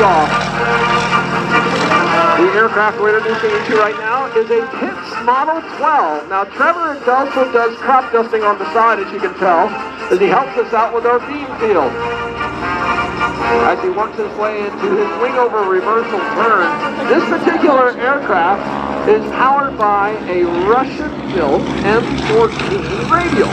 off. The aircraft we're introducing you to right now is a Pitts Model 12. Now, Trevor also does crop dusting on the side, as you can tell, as he helps us out with our beam field. As he works his way into his wing-over reversal turn, this particular aircraft is powered by a Russian-built M14 radial.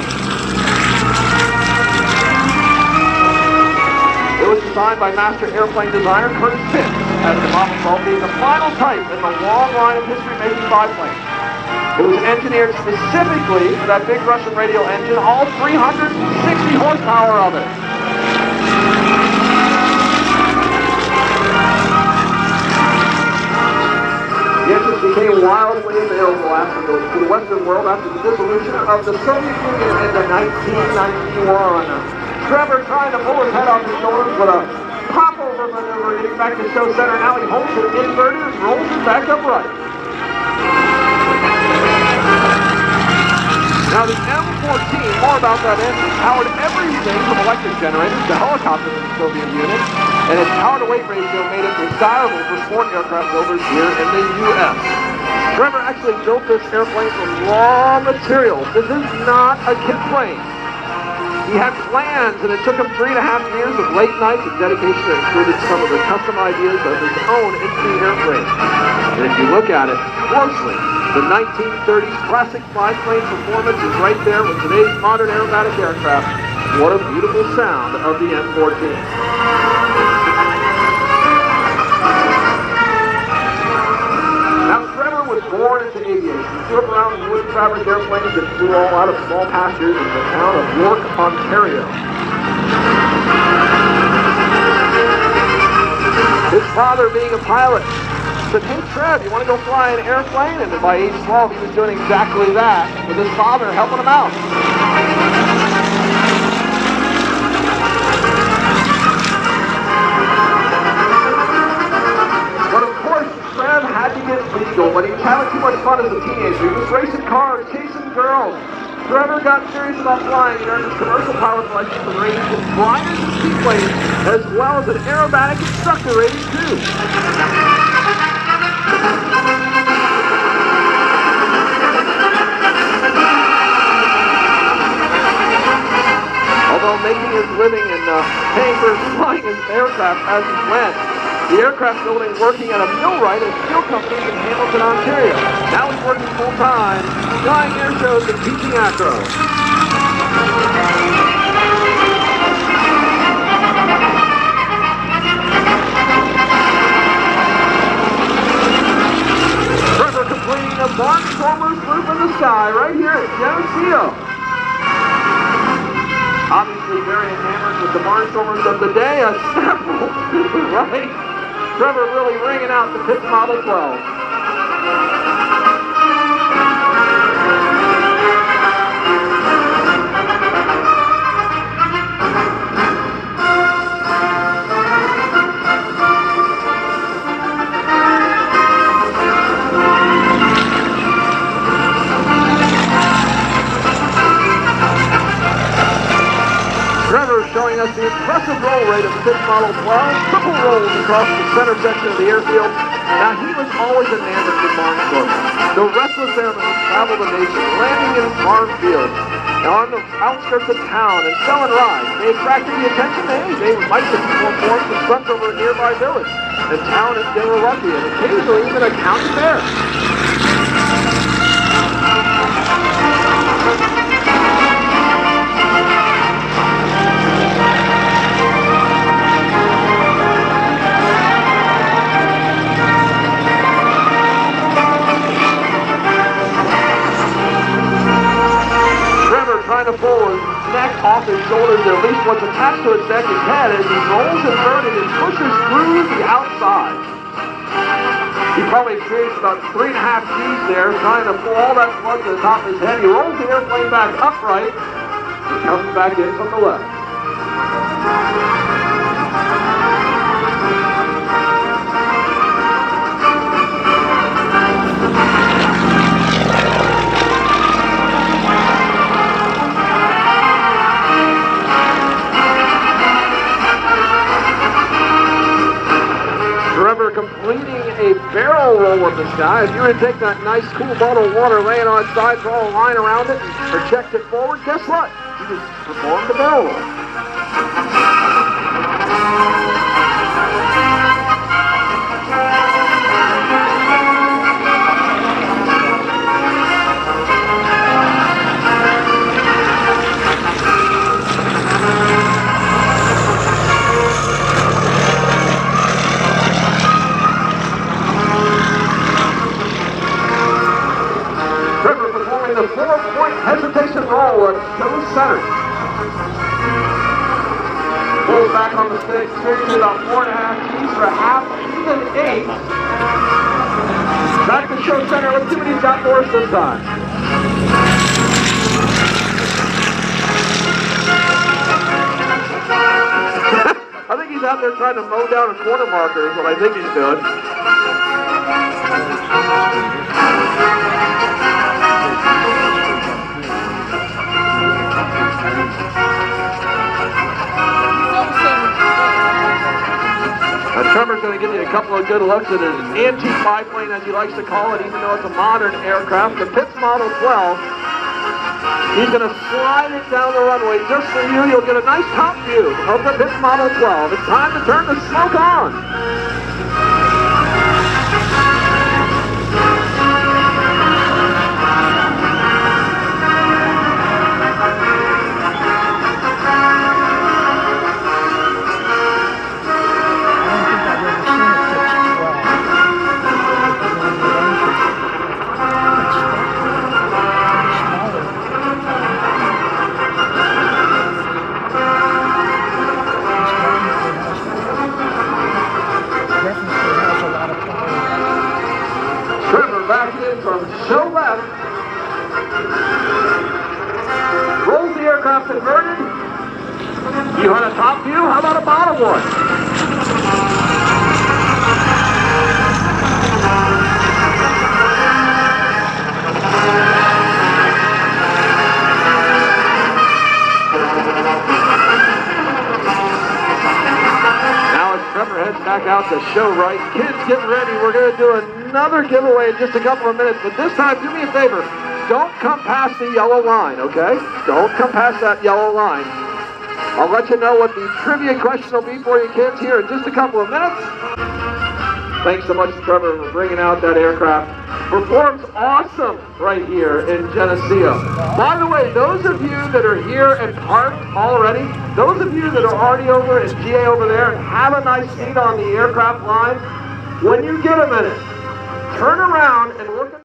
It was designed by master airplane designer Curtis Pitts, as the Model 12 being the final type in the long line of history-making biplanes. It was engineered specifically for that big Russian radial engine, all 360 horsepower of it. The engines became wildly available to the Western world after the dissolution of the Soviet Union in 1991. Trevor trying to pull his head off his shoulders with a pop-over maneuver, getting back to show center. Now he holds it inverted and rolls it back upright. Now the M14, more about that engine, powered everything from electric generators to helicopters in the Soviet Union, and its power-to-weight ratio made it desirable for sport aircraft builders here in the U.S. Trevor actually built this airplane from raw materials. This is not a kit plane. He had plans, and it took him 3.5 years of late nights and dedication that included some of the custom ideas of his own into the airplane. And if you look at it closely, the 1930s classic biplane performance is right there with today's modern aerobatic aircraft. What a beautiful sound of the M14. Now, Trevor was born into aviation. He grew up around wood fabric airplanes and flew all out of small pastures in the town of York, Ontario. His father, being a pilot, said, "Hey, Trev, you want to go fly an airplane?" And by age 12, he was doing exactly that, with his father helping him out. But of course, Trev had to get legal. When he was having too much fun as a teenager, he was racing cars, chasing girls. Trevor got serious about flying. He earned his commercial pilot license and rated in gliders and seaplanes, as well as an aerobatic instructor rating too. Although making his living and paying for his flying his aircraft as he went, the aircraft building working at a millwright at steel companies in Hamilton, Ontario. Now he's working full-time, flying air shows and teaching acro. Trevor completing a barnstormer's loop in the sky right here at Geneseo. Obviously very enamored with the barnstormers of the day, several, right? Trevor really ringing out the Pitts Model 12. Trevor showing us the impressive roll rate of the Pitts Model 12, triple rolls across the center section of the airfield. Now, he was always enamored with barnstormers. The restless airmen who traveled the nation, landing in farm fields, on the outskirts of town, and selling rides. They attracted the attention. They might just perform some stunts over a nearby village. The town, if they were lucky, and occasionally even a county fair. Trying to pull his neck off his shoulders, at least what's attached to his neck, his head, as he rolls inverted and pushes through the outside. He probably experienced about 3.5 G's there, trying to pull all that blood to the top of his head. He rolls the airplane back upright and comes back in from the left. in the sky. If you were to take that nice cool bottle of water, lay it on its side, draw a line around it, and project it forward, guess what? You just performed a barrel roll. Trevor performing the 4-point hesitation roll at toe center. Pulls back on the stick, swings about 4.5 keys for a half, even 8. Back to show center. Let's see what he's got for us this time. I think he's out there trying to mow down a corner marker is what I think he's doing. Trevor's going to give you a couple of good looks at his antique biplane, as he likes to call it, even though it's a modern aircraft. The Pitts Model 12. He's going to slide it down the runway just for you. You'll get a nice top view of the Pitts Model 12. It's time to turn the smoke on. Back in from show left. Rolls the aircraft inverted. You want a top view? How about a bottom one? Now as Trevor heads back out to show right. Kids, get ready. We're going to do another giveaway in just a couple of minutes, but this time, do me a favor. Don't come past the yellow line, okay? Don't come past that yellow line. I'll let you know what the trivia question will be for you kids here in just a couple of minutes. Thanks so much, Trevor, for bringing out that aircraft. Performs awesome right here in Geneseo. By the way, those of you that are here and parked already, those of you that are already over at GA over there and have a nice seat on the aircraft line, when you get a minute, turn around and look at